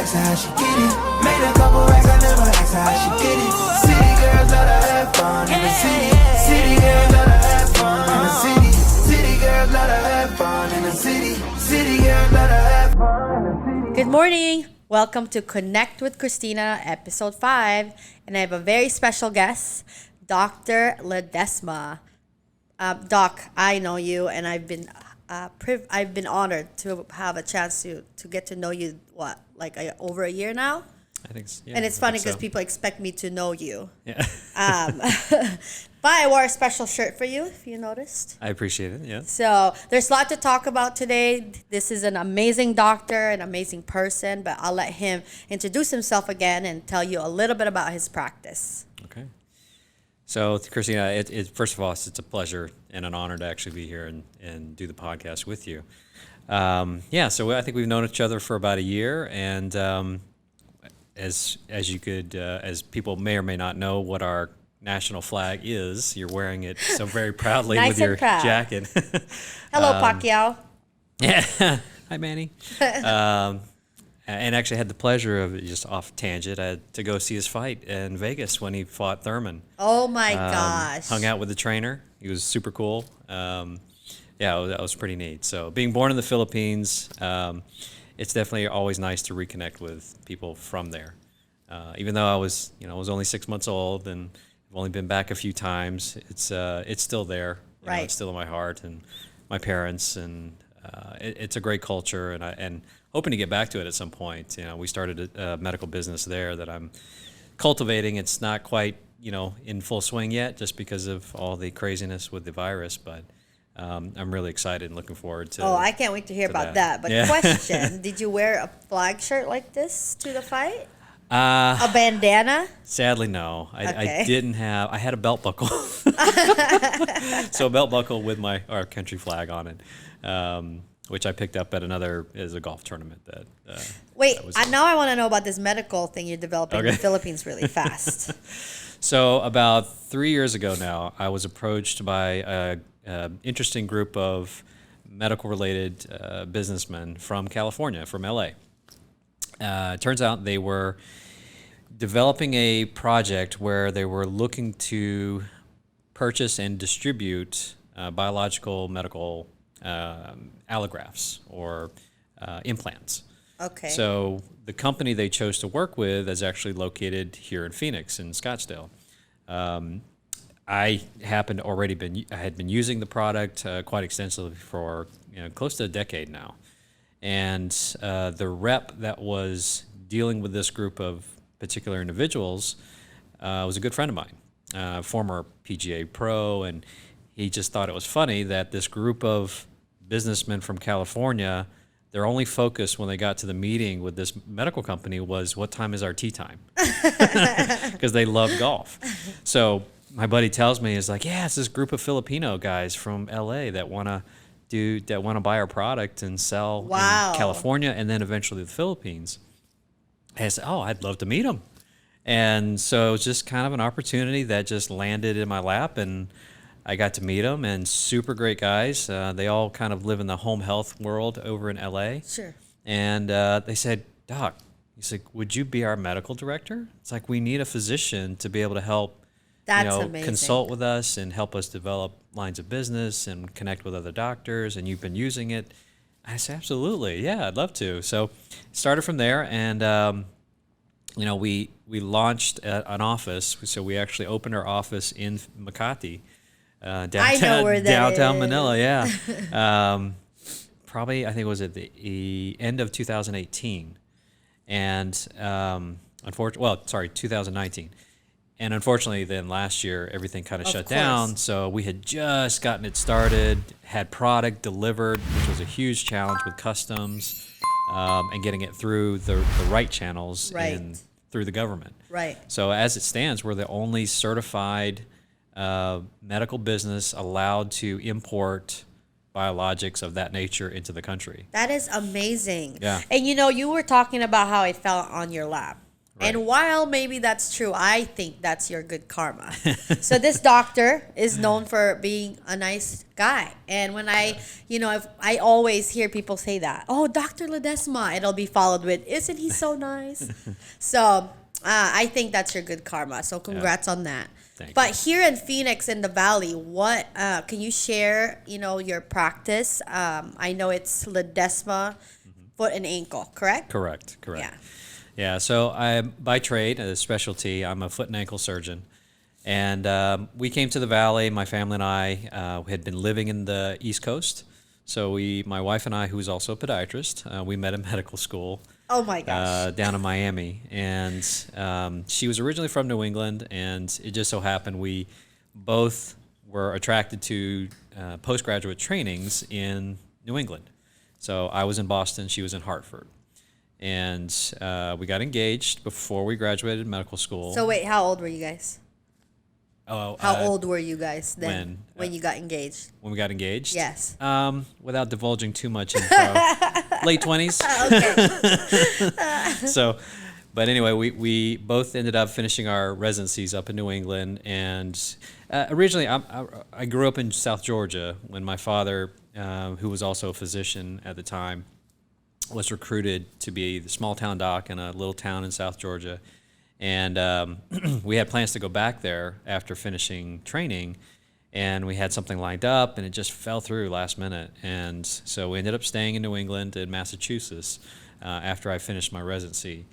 ask her how she get it. Made a couple racks, I never asked her how she get it. City girls love to have fun in the city. City girls love to have fun in the city. City girls love to have fun in the city. City girls love to have fun in the city. Good morning. Welcome to Connect with Christina, episode 5. And I have a very special guest, Dr. Ledesma. Doc, I know you, and I've been honored to have a chance to get to know you. Over a year now? I think so. Yeah, and it's funny because people expect me to know you. Yeah. But I wore a special shirt for you, if you noticed. I appreciate it. Yeah. So there's a lot to talk about today. This is an amazing doctor, an amazing person, but I'll let him introduce himself again and tell you a little bit about his practice. Okay. So, Christina, first of all, it's a pleasure and an honor to actually be here and do the podcast with you. So I think we've known each other for about a year, and as people may or may not know what our national flag is, you're wearing it so very proudly Nice with your and proud. jacket. Hello, Pacquiao. Yeah. Hi, Manny. And actually had the pleasure of, just off tangent, I had to go see his fight in Vegas when he fought Thurman. Oh my gosh. Hung out with the trainer. He was super cool. That was pretty neat. So being born in the Philippines, it's definitely always nice to reconnect with people from there. Even though I was only 6 months old and I've only been back a few times, it's still there. Right. It's still in my heart and my parents, and it's a great culture, and hoping to get back to it at some point. We started a medical business there that I'm cultivating. It's not quite, in full swing yet, just because of all the craziness with the virus, but I'm really excited and looking forward to. Oh, I can't wait to hear about that. But question, did you wear a flag shirt like this to the fight? A bandana? Sadly, no. Okay. I didn't have. I had a belt buckle, so a belt buckle with our country flag on it, which I picked up at as a golf tournament. Now I want to know about this medical thing you're developing in the Philippines really fast. So about 3 years ago now, I was approached by a interesting group of medical-related businessmen from California, from LA. Turns out they were developing a project where they were looking to purchase and distribute biological medical allografts or implants. Okay. So the company they chose to work with is actually located here in Phoenix, in Scottsdale. I had been using the product quite extensively for close to a decade now. And the rep that was dealing with this group of particular individuals was a good friend of mine, former PGA pro, and he just thought it was funny that this group of businessmen from California, their only focus when they got to the meeting with this medical company was, what time is our tee time? Because they love golf. So my buddy tells me, it's this group of Filipino guys from LA that want to buy our product and sell in California and then eventually the Philippines. And I said, I'd love to meet them. And so it was just kind of an opportunity that just landed in my lap, and I got to meet them, and super great guys. They all kind of live in the home health world over in LA. Sure. And they said, Doc, would you be our medical director? It's we need a physician to be able to help amazing. Consult with us and help us develop lines of business and connect with other doctors, and you've been using it. I said, absolutely, yeah, I'd love to. So started from there, and we launched an office. So we actually opened our office in Makati, downtown Manila. Yeah, probably I think it was at the end of 2018, and 2019. And unfortunately, then last year, everything kind of shut down. So we had just gotten it started, had product delivered, which was a huge challenge with customs, and getting it through the right channels and through the government. Right. So as it stands, we're the only certified medical business allowed to import biologics of that nature into the country. That is amazing. Yeah. And you were talking about how it fell on your lap. And while maybe that's true, I think that's your good karma. So this doctor is known for being a nice guy. And when if I always hear people say that, oh, Dr. Ledesma, it'll be followed with, isn't he so nice? So I think that's your good karma. So congrats on that. But here in Phoenix, in the Valley, what can you share, your practice? I know it's Ledesma Foot and Ankle, correct? Correct. Yeah. Yeah, so I, by trade, a specialty, I'm a foot and ankle surgeon. And we came to the Valley, my family and I had been living in the East Coast. So my wife and I, who's also a podiatrist, we met in medical school. Oh my gosh. Down in Miami. And she was originally from New England, and it just so happened we both were attracted to postgraduate trainings in New England. So I was in Boston, she was in Hartford. And we got engaged before we graduated medical school. So wait, how old were you guys? How old were you guys then when you got engaged? When we got engaged? Yes. Without divulging too much info, late 20s. Okay. So, but anyway, we both ended up finishing our residencies up in New England. And originally, I grew up in South Georgia when my father, who was also a physician at the time, was recruited to be the small town doc in a little town in South Georgia. And we had plans to go back there after finishing training, and we had something lined up, and it just fell through last minute. And so we ended up staying in New England in Massachusetts after I finished my residency.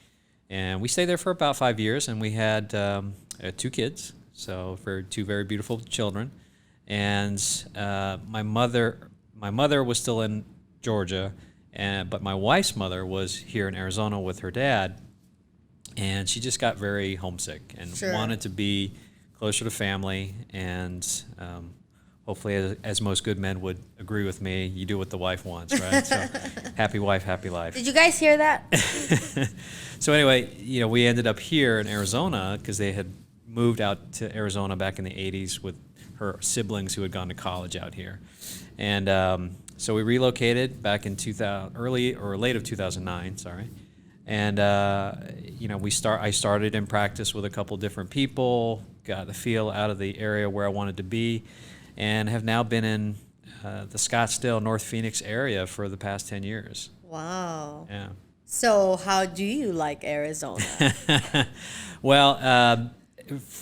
And we stayed there for about 5 years, and we had 2 kids, so for 2 very beautiful children. And my mother was still in Georgia, but my wife's mother was here in Arizona with her dad, and she just got very homesick and wanted to be closer to family. And hopefully, as most good men would agree with me, you do what the wife wants, right? So happy wife, happy life. Did you guys hear that? So anyway, we ended up here in Arizona because they had moved out to Arizona back in the 80s with her siblings who had gone to college out here. And so we relocated back in late of 2009, sorry. And I started in practice with a couple different people, got the feel out of the area where I wanted to be, and have now been in the Scottsdale, North Phoenix area for the past 10 years. Wow. Yeah. So how do you like Arizona? Well,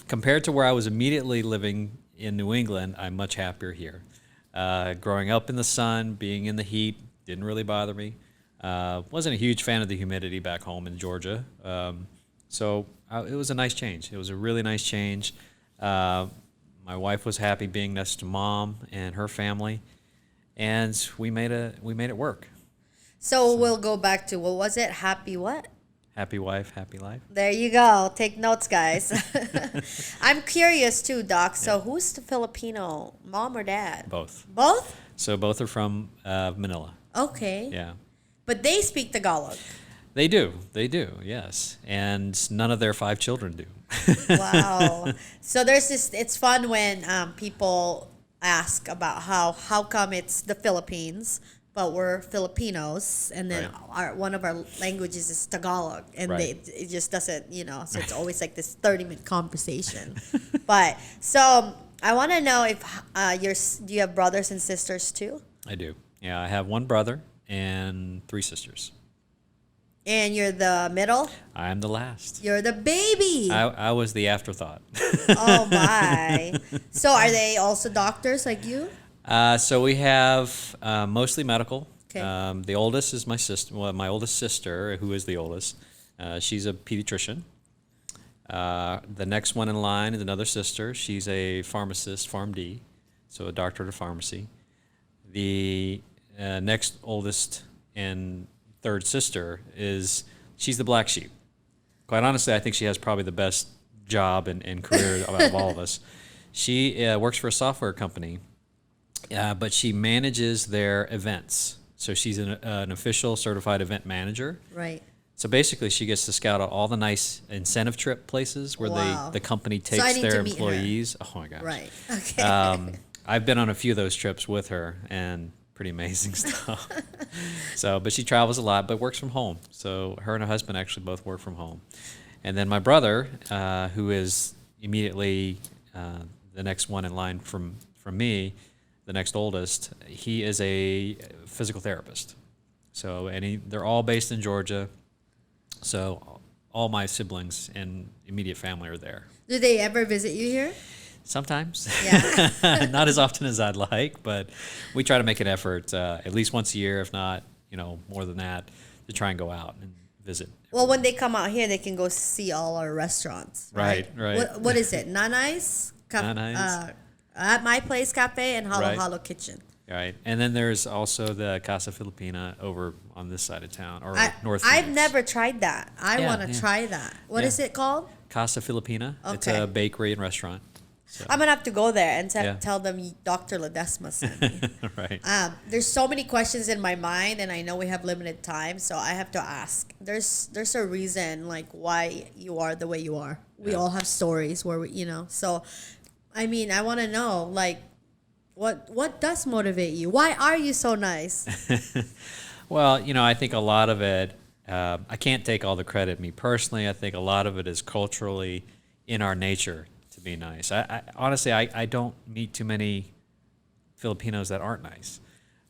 compared to where I was immediately living in New England, I'm much happier here. Growing up in the sun, being in the heat, didn't really bother me. Wasn't a huge fan of the humidity back home in Georgia. So it was a nice change. It was a really nice change. My wife was happy being next to Mom and her family, and we made it work. So we'll go back to, what was it? Happy what? Happy wife, happy life. There you go. Take notes, guys. I'm curious too, Doc. So who's the Filipino, mom or dad? Both. Both? So both are from Manila. Okay. Yeah. But they speak Tagalog. They do, yes. And none of their 5 children do. Wow. So there's this, it's fun when people ask about how come it's the Philippines, but we're Filipinos, and then one of our languages is Tagalog, and it just doesn't, so it's always like this 30-minute conversation. But so I want to know if do you have brothers and sisters too? I do. Yeah, I have 1 brother and 3 sisters. And you're the middle? I'm the last. You're the baby. I was the afterthought. Oh my. So are they also doctors like you? So we have mostly medical. Okay. The oldest is my sister. Well, my oldest sister, who is the oldest, she's a pediatrician. The next one in line is another sister. She's a pharmacist, PharmD, so a doctorate of pharmacy. The next oldest and third sister she's the black sheep. Quite honestly, I think she has probably the best job and career of all of us. She works for a software company. But she manages their events. So she's an official certified event manager. Right. So basically, she gets to scout out all the nice incentive trip places where the company takes their employees. Oh my gosh. Right. Okay. I've been on a few of those trips with her, and pretty amazing stuff. But she travels a lot, but works from home. So her and her husband actually both work from home. And then my brother, who is immediately the next one in line from me, the next oldest, he is a physical therapist. So, they're all based in Georgia. So all my siblings and immediate family are there. Do they ever visit you here? Sometimes. Yeah. Not as often as I'd like, but we try to make an effort at least once a year, if not, more than that, to try and go out and visit. Well, when they come out here, they can go see all our restaurants. Right. What is it? Non-Ice? Non-Ice. At My Place Cafe and Halo Right. Halo Kitchen. Right. And then there's also the Casa Filipina over on this side of town, or North I've Phoenix. never tried that. I Yeah, want to yeah. try that. What Yeah. is it called? Casa Filipina. It's Okay. a bakery and restaurant. So, I'm going to have to go there and Yeah. tell them Dr. Ledesma sent me. right. There's so many questions in my mind, and I know we have limited time, so I have to ask. There's a reason, like, why you are the way you are. We Yeah. all have stories where so, I mean, I want to know, like, what does motivate you? Why are you so nice? Well, I think a lot of it, I can't take all the credit. Me personally, I think a lot of it is culturally in our nature to be nice. Honestly, I don't meet too many Filipinos that aren't nice.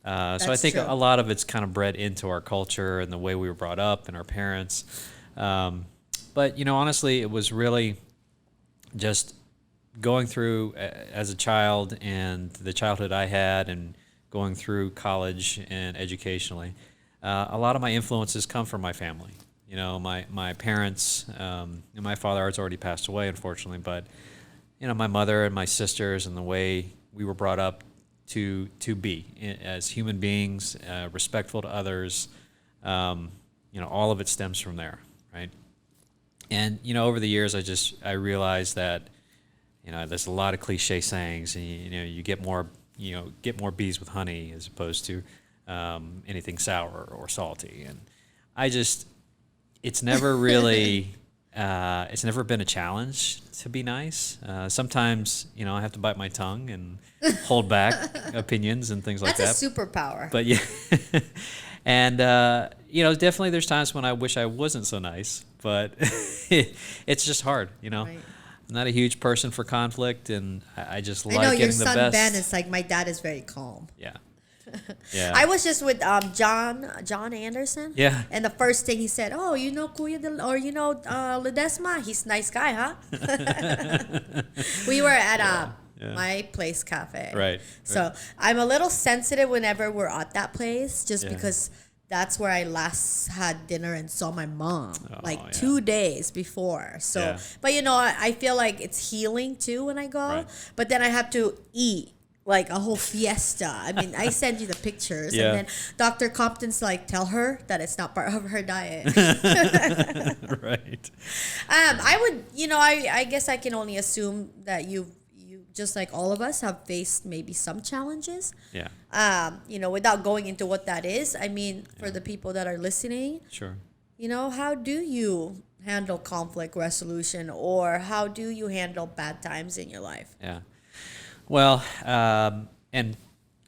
So I That's think true. a lot of it's kind of bred into our culture and the way we were brought up and our parents. But, honestly, it was really just going through as a child and the childhood I had and going through college and educationally. A lot of my influences come from my family. My parents, and my father has already passed away, unfortunately, but, my mother and my sisters and the way we were brought up to be as human beings, respectful to others, all of it stems from there, right? And, over the years, I realized that, there's a lot of cliche sayings, and, you get more bees with honey as opposed to anything sour or salty. And it's never really, it's never been a challenge to be nice. Sometimes, I have to bite my tongue and hold back opinions and things like that. That's a superpower. But yeah, and definitely there's times when I wish I wasn't so nice, but it's just hard, Right. I'm not a huge person for conflict, and I just like I know your getting the son best. Ben is like, my dad is very calm. Yeah, yeah. I was just with John Anderson. Yeah. And the first thing he said, "Oh, Kuya Ledesma, he's a nice guy, huh?" We were at Yeah. My Place Cafe. Right, So right. I'm a little sensitive whenever we're at that place, just Yeah. because that's where I last had dinner and saw my mom, like yeah. 2 days before. So, Yeah. but I feel like it's healing too when I go. Right. But then I have to eat like a whole fiesta. I mean, I send you the pictures, Yeah. and then Dr. Compton's like, tell her that it's not part of her diet. Right. I would, I guess I can only assume that you just like all of us have faced maybe some challenges. Yeah. Without going into what that is. I mean, for the people that are listening, Sure. how do you handle conflict resolution, or how do you handle bad times in your life? Yeah. Well, and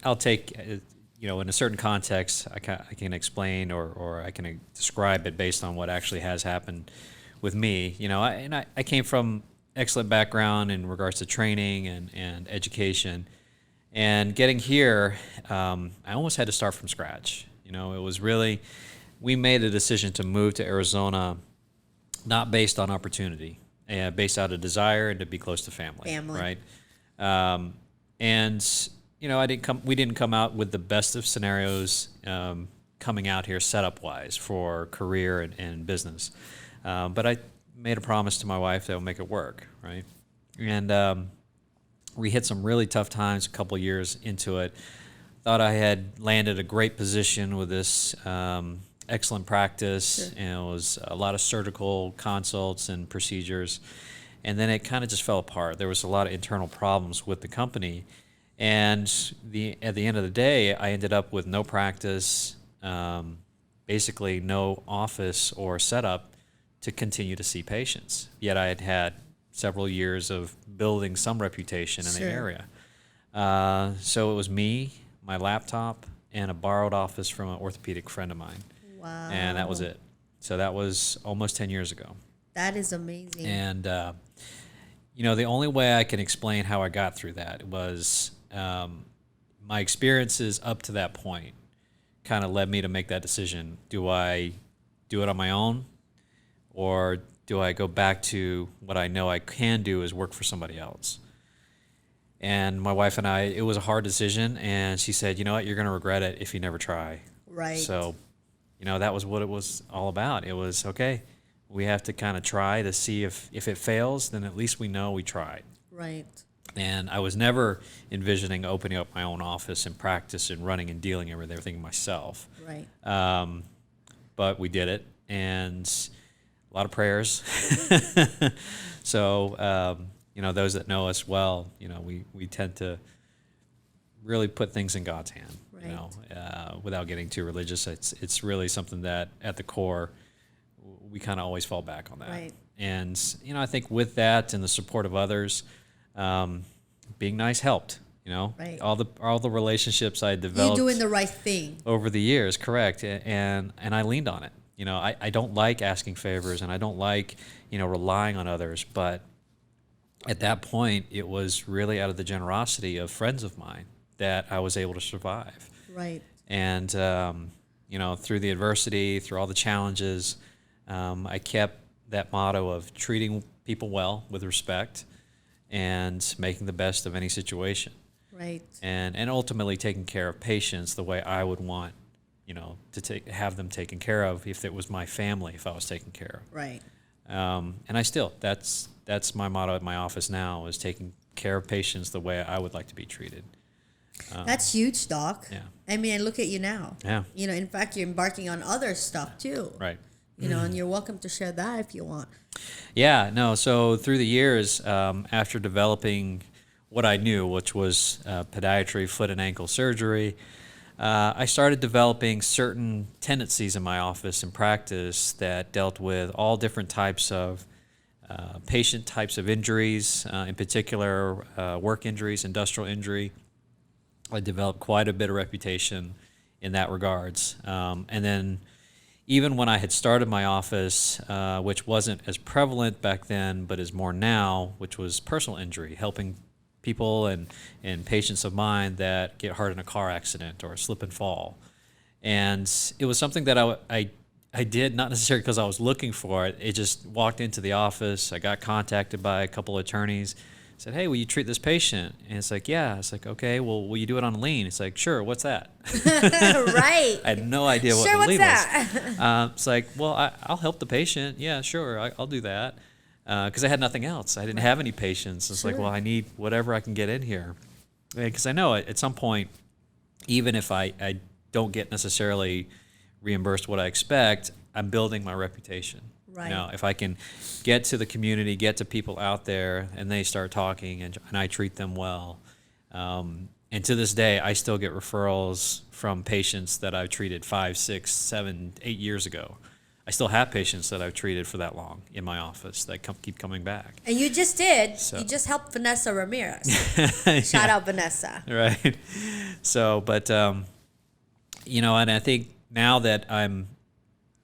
I'll take, in a certain context, I can explain or I can describe it based on what actually has happened with me. I came from excellent background in regards to training and education. And getting here, I almost had to start from scratch. It was really, we made a decision to move to Arizona, not based on opportunity, based out of desire and to be close to family. Right? We didn't come out with the best of scenarios coming out here setup wise for career and business. But I made a promise to my wife that we'll make it work, right? And we hit some really tough times a couple years into it. Thought I had landed a great position with this excellent practice, Sure. and it was a lot of surgical consults and procedures. And then it kind of just fell apart. There was a lot of internal problems with the company. And at the end of the day, I ended up with no practice, basically no office or setup to continue to see patients. Yet I had had several years of building some reputation in the Sure. area. So it was me, my laptop, and a borrowed office from an orthopedic friend of mine. Wow. And that was it. So that was almost 10 years ago. That is amazing. And, the only way I can explain how I got through that was my experiences up to that point kind of led me to make that decision. Do I do it on my own, or do I go back to what I know I can do is work for somebody else? And my wife and I, it was a hard decision, and she said, you know what, you're going to regret it if you never try. Right. So, that was what it was all about. It was, okay, we have to kind of try to see if it fails, then at least we know we tried. Right. And I was never envisioning opening up my own office and practice and running and dealing with everything myself. Right. But we did it, and a lot of prayers. So, those that know us well, we tend to really put things in God's hand. Right. Without getting too religious, it's really something that at the core we kind of always fall back on that. Right. And I think with that and the support of others, being nice helped. Right. All the relationships I developed. You're doing the right thing Over the years, correct, and I leaned on it. I don't like asking favors, and I don't like relying on others, but at that point, it was really out of the generosity of friends of mine that I was able to survive. Right. And through the adversity, through all the challenges, I kept that motto of treating people well with respect and making the best of any situation. Right. And ultimately taking care of patients the way I would want, to have them taken care of if it was my family, if I was taken care of. Right. And I still, that's my motto at my office now, is taking care of patients the way I would like to be treated. That's huge, Doc. Yeah. I mean, look at you now. Yeah. In fact, you're embarking on other stuff too. Right. And you're welcome to share that if you want. Yeah, no, so through the years, after developing what I knew, which was podiatry, foot and ankle surgery, I started developing certain tendencies in my office and practice that dealt with all different types of patient types of injuries, in particular work injuries, industrial injury. I developed quite a bit of reputation in that regards. And then even when I had started my office, which wasn't as prevalent back then, but is more now, which was personal injury, helping people and patients of mine that get hurt in a car accident or slip and fall. And it was something that I did, not necessarily because I was looking for it. It just walked into the office. I got contacted by a couple of attorneys, said, hey, will you treat this patient? And it's like, yeah. It's like, okay, well, will you do it on lean? It's like, sure, what's that? Right. I had no idea what Sure, the what's lean that? was. It's like, well, I'll help the patient. Yeah, sure, I'll do that. Because I had nothing else. I didn't have any patients. It's like, well, I need whatever I can get in here. Because I know at some point, even if I don't get necessarily reimbursed what I expect, I'm building my reputation. Right. If I can get to the community, get to people out there, and they start talking, and I treat them well. And to this day, I still get referrals from patients that I've treated 5, 6, 7, 8 years ago. I still have patients that I've treated for that long in my office that keep coming back. And you just did. So. You just helped Vanessa Ramirez. Shout out Vanessa. Right. So, but, and I think now that I'm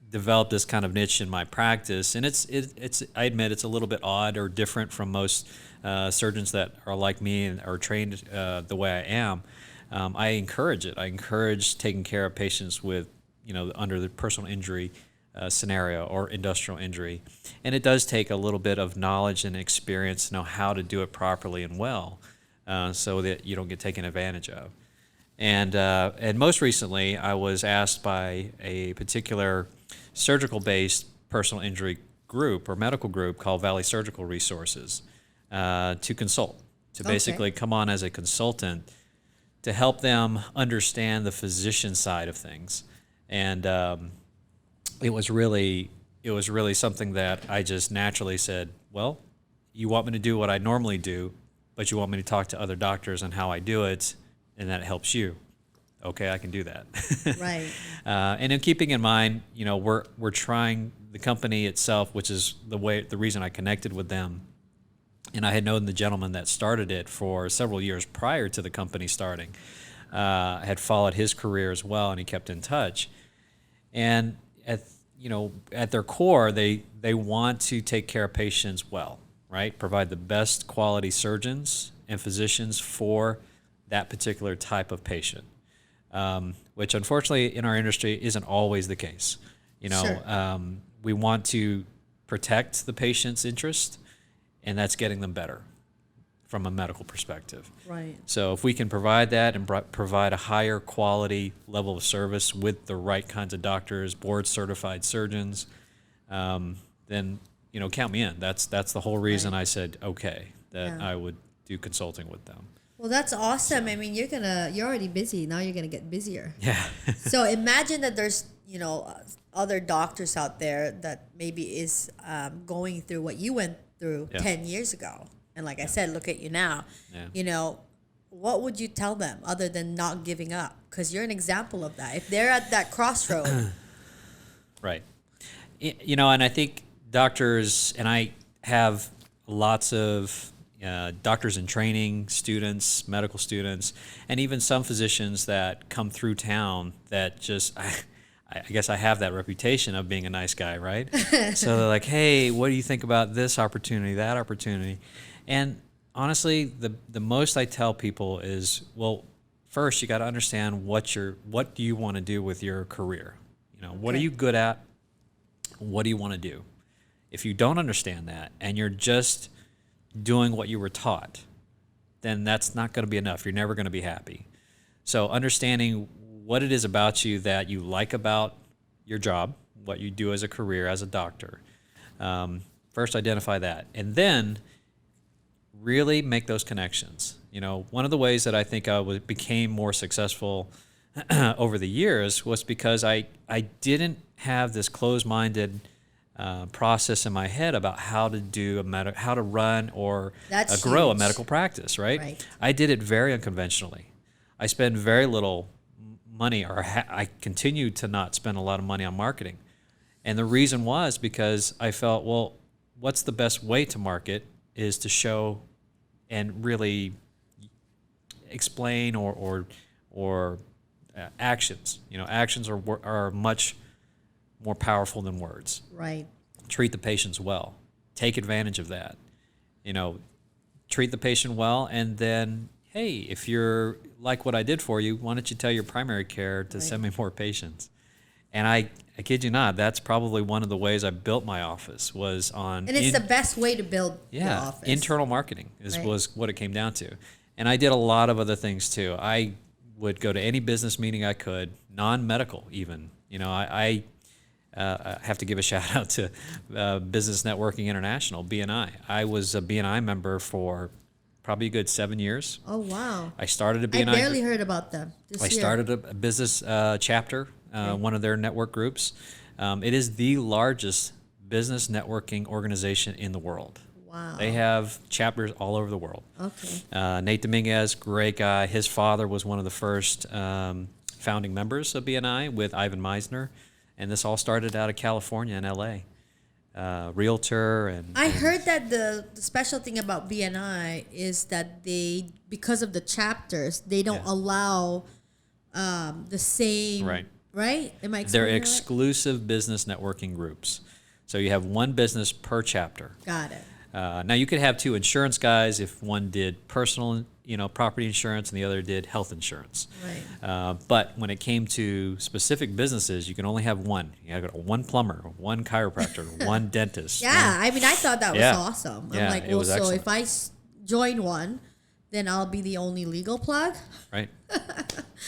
developed this kind of niche in my practice, and it's I admit it's a little bit odd or different from most surgeons that are like me and are trained the way I am. I encourage it. I encourage taking care of patients with, under the personal injury scenario or industrial injury. And it does take a little bit of knowledge and experience to know how to do it properly and well, so that you don't get taken advantage of. And most recently, I was asked by a particular surgical-based personal injury group or medical group called Valley Surgical Resources to consult, to basically come on as a consultant to help them understand the physician side of things. And it was really something that I just naturally said, well, you want me to do what I normally do, but you want me to talk to other doctors on how I do it, and that helps you. Okay, I can do that. Right. And in keeping in mind, we're trying the company itself, which is the reason I connected with them. And I had known the gentleman that started it for several years prior to the company starting. I had followed his career as well, and he kept in touch. And at their core, they want to take care of patients well, right? Provide the best quality surgeons and physicians for that particular type of patient, which unfortunately in our industry isn't always the case. Sure. We want to protect the patient's interest, and that's getting them better from a medical perspective. Right. So if we can provide that and provide a higher quality level of service with the right kinds of doctors, board certified surgeons, then count me in. That's the whole reason I said okay that I would do consulting with them. Well, that's awesome. I mean, you're already busy. Now you're gonna get busier. Yeah. So imagine that there's other doctors out there that maybe is going through what you went through 10 years ago. And like I said, look at you now. Yeah. What would you tell them other than not giving up? Because you're an example of that. If they're at that crossroad. Right. And I think doctors, and I have lots of doctors in training, students, medical students, and even some physicians that come through town that just, I guess I have that reputation of being a nice guy, right? So they're like, hey, what do you think about this opportunity, that opportunity? And honestly, the most I tell people is, well, first you got to understand what do you want to do with your career? What are you good at? What do you want to do? If you don't understand that and you're just doing what you were taught, then that's not going to be enough. You're never going to be happy. So understanding what it is about you that you like about your job, what you do as a career as a doctor. First identify that, and then really make those connections. One of the ways that I think I became more successful over the years was because I didn't have this closed-minded process in my head about how to how to run or grow a medical practice, right? I did it very unconventionally. I spend very little money, or I continued to not spend a lot of money on marketing. And the reason was because I felt, well, what's the best way to market is to show and really explain or actions. Actions are much more powerful than words. Right. Treat the patients well. Take advantage of that. Treat the patient well, and then, hey, if you're like what I did for you, why don't you tell your primary care to send me more patients? And I kid you not, that's probably one of the ways I built my office was on... And it's the best way to build your office. Internal marketing was what it came down to. And I did a lot of other things too. I would go to any business meeting I could, non-medical even. I have to give a shout out to Business Networking International, BNI. I was a BNI member for probably a good 7 years. Oh, wow. I started a BNI. I barely heard about them this year. I started a business chapter, one of their network groups. It is the largest business networking organization in the world. Wow. They have chapters all over the world. Okay. Nate Dominguez, great guy. His father was one of the first founding members of BNI with Ivan Meisner. And this all started out of California and LA. Realtor and... I heard that the special thing about BNI is that because of the chapters, they don't allow the same... Right? Am I explaining They're that exclusive business networking groups. So you have one business per chapter. Got it. Now you could have two insurance guys if one did personal, property insurance and the other did health insurance. Right. But when it came to specific businesses, you can only have one. You have one plumber, one chiropractor, one dentist. Yeah, I mean, I thought that was awesome. I'm like, it was so excellent. if I join one, then I'll be the only legal plug. Right.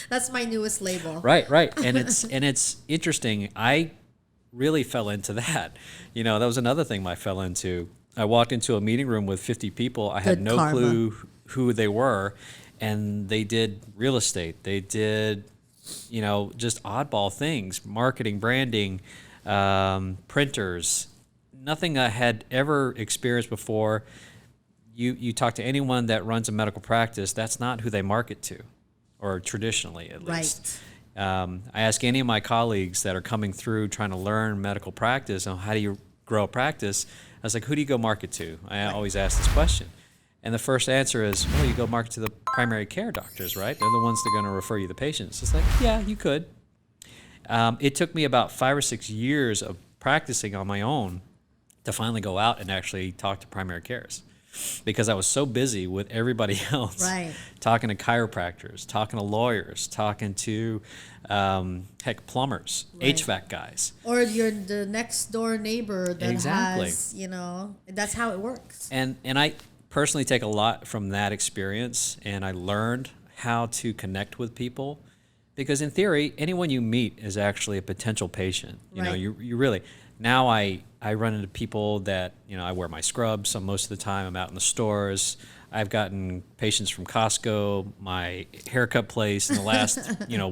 That's my newest label. Right. And it's interesting. I really fell into that. That was another thing I fell into. I walked into a meeting room with 50 people. I had no clue who they were, and they did real estate. They did, just oddball things, marketing, branding, printers, nothing I had ever experienced before. You talk to anyone that runs a medical practice, that's not who they market to, or traditionally at least. I ask any of my colleagues that are coming through trying to learn medical practice, how do you grow a practice? I was like, who do you go market to? I always ask this question. And the first answer is, well, you go market to the primary care doctors, right? They're the ones that are going to refer you the patients. It's like, yeah, you could. It took me about 5 or 6 years of practicing on my own to finally go out and actually talk to primary cares, because I was so busy with everybody else, Right. talking to chiropractors, talking to lawyers, talking to plumbers, Right. HVAC guys. Or you're the next door neighbor that Exactly. has, that's how it works. And I personally take a lot from that experience, and I learned how to connect with people, because in theory, anyone you meet is actually a potential patient. You know, Right. you really, now I run into people that, I wear my scrubs, so most of the time I'm out in the stores. I've gotten patients from Costco, my haircut place in the last,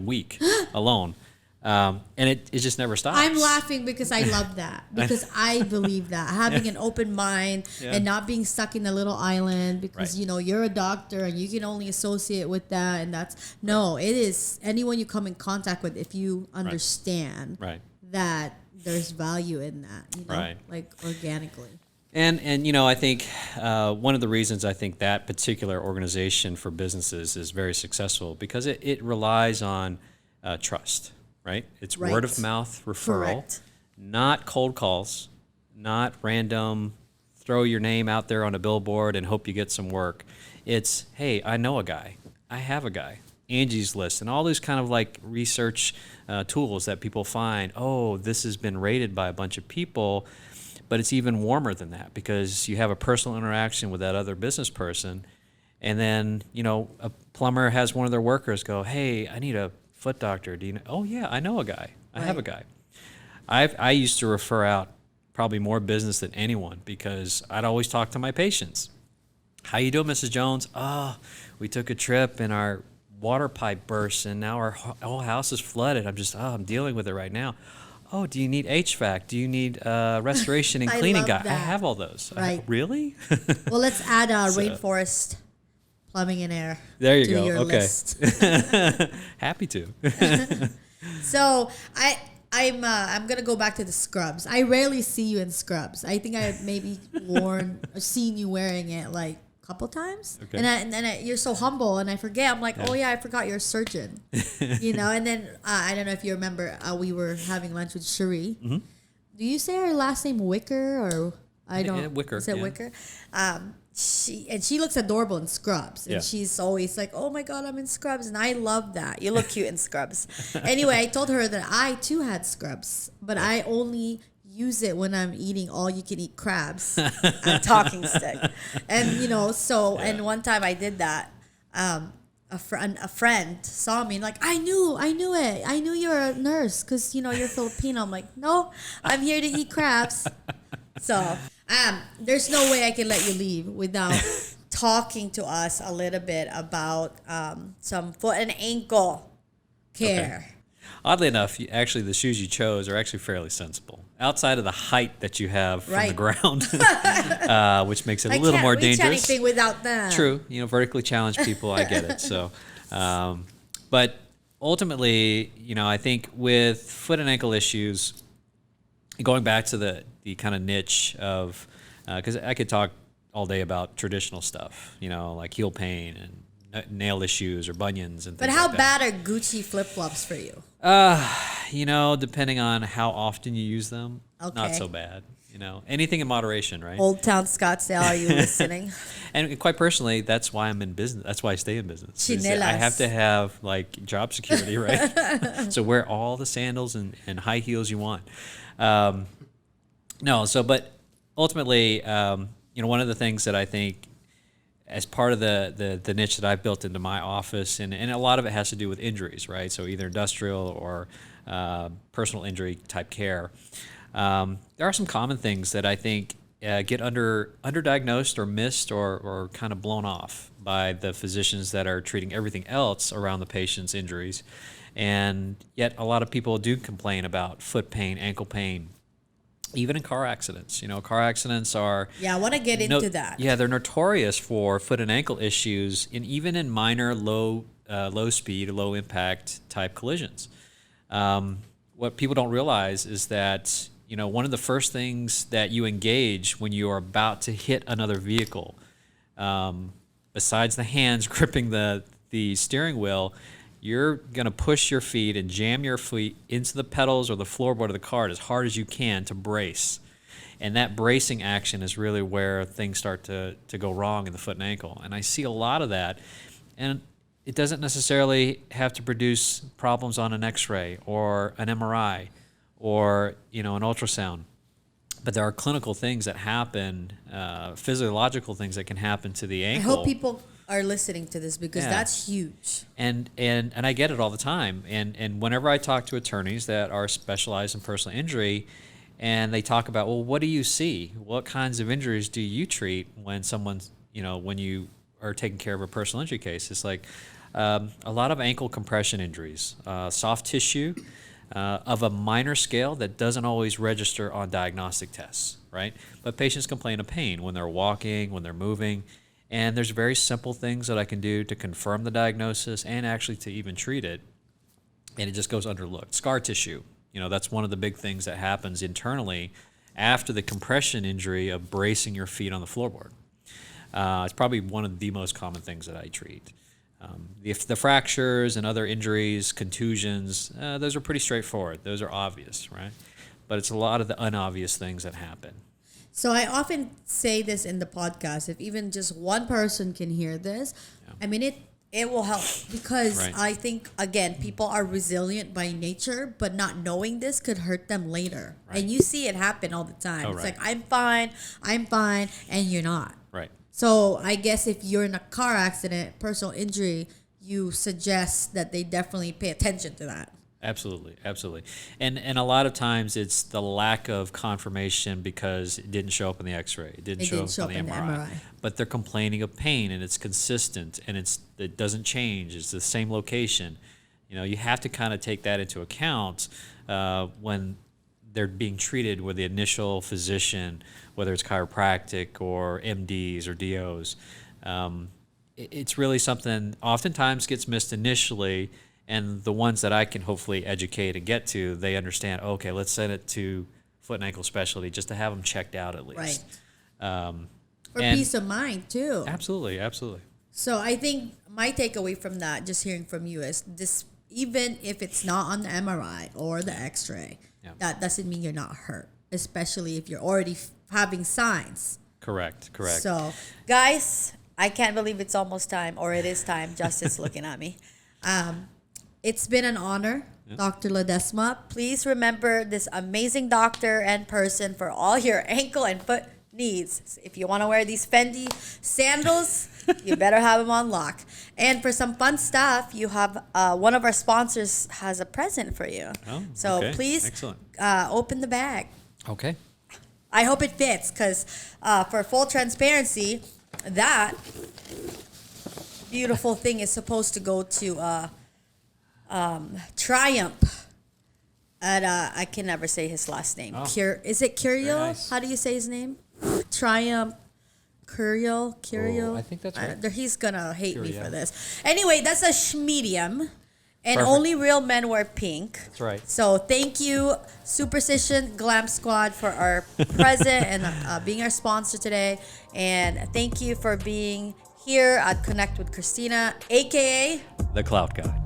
week alone. And it just never stops. I'm laughing because I love that, because I believe that having an open mind and not being stuck in a little island because Right. you're a doctor and you can only associate with that, and it is anyone you come in contact with, if you understand Right. that there's value in that, Right. like organically. And I think one of the reasons I think that particular organization for businesses is very successful, because it relies on trust, right? It's Right. word of mouth referral, Correct. not cold calls, not random throw your name out there on a billboard and hope you get some work. It's, hey, I know a guy, I have a guy, Angie's List, and all these kind of like research tools that people find. Oh, this has been rated by a bunch of people. But it's even warmer than that, because you have a personal interaction with that other business person. And then, a plumber has one of their workers go, hey, I need a foot doctor. Do you know? Oh, yeah, I know a guy. I have a guy. I used to refer out probably more business than anyone, because I'd always talk to my patients. How you doing, Mrs. Jones? Oh, we took a trip and our water pipe burst and now our whole house is flooded. I'm dealing with it right now. Oh, do you need HVAC? Do you need restoration and I cleaning love guy? I that. have all those. Right. Really? Well, let's add Rainforest Plumbing and Air There you to go. your Okay. list. Happy to. So I'm gonna go back to the scrubs. I rarely see you in scrubs. I think I maybe seen you wearing it like a couple times. Okay. And then you're so humble, and I forget. I'm like, oh yeah, I forgot you're a surgeon. And then I don't know if you remember, we were having lunch with Cherie. Mm-hmm. Do you say her last name Wicker, or I don't? Yeah, Wicker, Is it yeah. Wicker? She looks adorable in scrubs, and Yeah. she's always like, "Oh my God, I'm in scrubs," and I love that. You look cute in scrubs. Anyway, I told her that I too had scrubs, but I only use it when I'm eating all you can eat crabs at Talking Stick, and and one time I did that. A friend saw me and like, I knew it. I knew you're a nurse because you're Filipino. I'm like, no, I'm here to eat crabs. So there's no way I can let you leave without talking to us a little bit about some foot and ankle care. Okay. Oddly enough, actually, the shoes you chose are actually fairly sensible. Outside of the height that you have from the ground, which makes it a little more dangerous. I can't reach anything without that. True, vertically challenged people, I get it. So, but ultimately, I think with foot and ankle issues, going back to the kind of niche of, because I could talk all day about traditional stuff, like heel pain and nail issues or bunions and things But how like that. bad are Gucci flip-flops for you? Depending on how often you use them, not Okay. so bad. Anything in moderation, right? Old Town Scottsdale, are you listening? And quite personally, that's why I'm in business. That's why I stay in business. is that I Chinelas. have to have like job security, right? So wear all the sandals and high heels you want. But ultimately, one of the things that I think, as part of the niche that I've built into my office, and a lot of it has to do with injuries, right? So either industrial or personal injury type care. There are some common things that I think get underdiagnosed or missed or kind of blown off by the physicians that are treating everything else around the patient's injuries. And yet a lot of people do complain about foot pain, ankle pain, even in car accidents. Car accidents are... Yeah, I want to get into that. Yeah, they're notorious for foot and ankle issues, and even in minor, low speed, low impact type collisions. What people don't realize is that, one of the first things that you engage when you are about to hit another vehicle, besides the hands gripping the steering wheel, you're going to push your feet and jam your feet into the pedals or the floorboard of the cart as hard as you can to brace. And that bracing action is really where things start to go wrong in the foot and ankle. And I see a lot of that. And it doesn't necessarily have to produce problems on an X-ray or an MRI or, an ultrasound. But there are clinical things that happen, physiological things that can happen to the ankle. I hope people are listening to this because that's huge. And I get it all the time. And whenever I talk to attorneys that are specialized in personal injury, and they talk about, well, what do you see? What kinds of injuries do you treat when someone's, when you are taking care of a personal injury case? It's like a lot of ankle compression injuries, soft tissue of a minor scale that doesn't always register on diagnostic tests, right? But patients complain of pain when they're walking, when they're moving, and there's very simple things that I can do to confirm the diagnosis and actually to even treat it, and it just goes underlooked. Scar tissue, that's one of the big things that happens internally after the compression injury of bracing your feet on the floorboard. It's probably one of the most common things that I treat. The fractures and other injuries, contusions, those are pretty straightforward. Those are obvious, right? But it's a lot of the unobvious things that happen. So I often say this in the podcast, if even just one person can hear this, I mean, it will help because I think, again, people are resilient by nature, but not knowing this could hurt them later. Right. And you see it happen all the time. It's like, I'm fine, and you're not. Right. So I guess if you're in a car accident, personal injury, you suggest that they definitely pay attention to that. Absolutely. And a lot of times it's the lack of confirmation because it didn't show up in the X-ray. It didn't show up in the MRI. But they're complaining of pain and it's consistent and it doesn't change. It's the same location. You have to kind of take that into account when they're being treated with the initial physician, whether it's chiropractic or MDs or DOs. It's really something oftentimes gets missed initially. And the ones that I can hopefully educate and get to, they understand, okay, let's send it to foot and ankle specialty just to have them checked out at least. Right. For peace of mind, too. Absolutely. So I think my takeaway from that, just hearing from you, is this: even if it's not on the MRI or the X-ray, that doesn't mean you're not hurt, especially if you're already having signs. Correct. So, guys, I can't believe it's almost time, or it is time. Justice looking at me. It's been an honor, Dr. Ledesma. Please remember this amazing doctor and person for all your ankle and foot needs. If you want to wear these Fendi sandals, you better have them on lock. And for some fun stuff, you have one of our sponsors has a present for you. Oh, so okay. please Excellent. Open the bag. Okay. I hope it fits because for full transparency, that beautiful thing is supposed to go to Triumph. And I can never say his last name. Oh. Is it Curiel? Nice. How do you say his name? Triumph. Curiel. Oh, I think that's right. He's gonna hate me for this. Anyway, that's a medium. And Perfect. only real men wear pink. That's right. So thank you, Superstition Glam Squad, for our present and being our sponsor today. And thank you for being here at Connect with Christina, a.k.a. The Clout Guy.